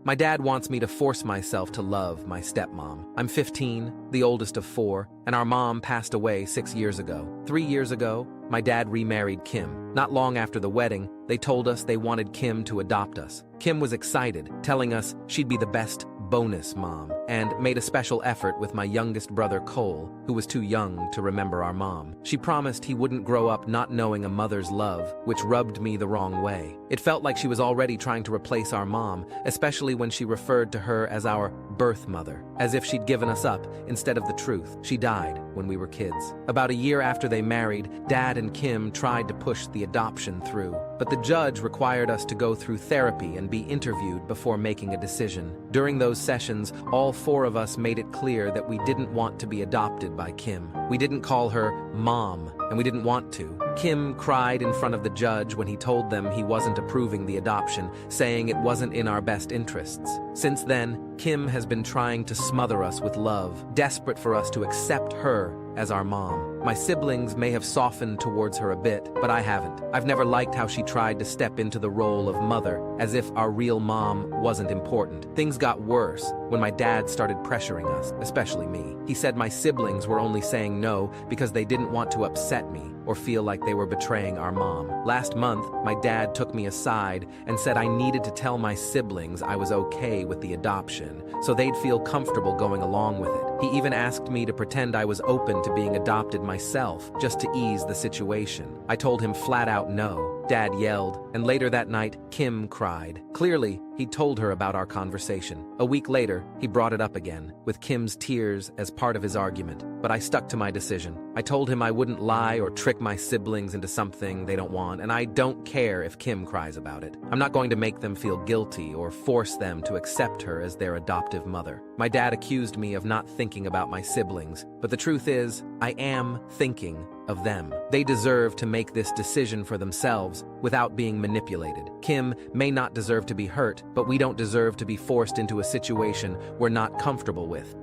My dad wants me to force myself to love my stepmom. I'm 15, the oldest of four, and our mom passed away 6 years ago. 3 years ago, my dad remarried Kim. Not long after the wedding, they told us they wanted Kim to adopt us. Kim was excited, telling us she'd be the best bonus mom, and made a special effort with my youngest brother Cole, who was too young to remember our mom. She promised he wouldn't grow up not knowing a mother's love, which rubbed me the wrong way. It felt like she was already trying to replace our mom, especially when she referred to her as our birth mother, as if she'd given us up instead of the truth. She died when we were kids. About a year after they married, Dad and Kim tried to push the adoption through, but the judge required us to go through therapy and be interviewed before making a decision. During those sessions, all four of us made it clear that we didn't want to be adopted by Kim. We didn't call her Mom, and we didn't want to. Kim cried in front of the judge when he told them he wasn't approving the adoption, saying it wasn't in our best interests. Since then, Kim has been trying to smother us with love, desperate for us to accept her as our mom. My siblings may have softened towards her a bit, but I haven't. I've never liked how she tried to step into the role of mother, as if our real mom wasn't important. Things got worse when my dad started pressuring us, especially me. He said my siblings were only saying no because they didn't want to upset me or feel like they were betraying our mom. Last month, my dad took me aside and said I needed to tell my siblings I was okay with the adoption, so they'd feel comfortable going along with it. He even asked me to pretend I was open to being adopted myself, just to ease the situation. I told him flat out no. Dad yelled, and later that night, Kim cried. Clearly, he told her about our conversation. A week later, he brought it up again, with Kim's tears as part of his argument. But I stuck to my decision. I told him I wouldn't lie or trick my siblings into something they don't want, and I don't care if Kim cries about it. I'm not going to make them feel guilty or force them to accept her as their adoptive mother. My dad accused me of not thinking about my siblings, but the truth is, I am thinking of them. They deserve to make this decision for themselves without being manipulated. Kim may not deserve to be hurt, but we don't deserve to be forced into a situation we're not comfortable with.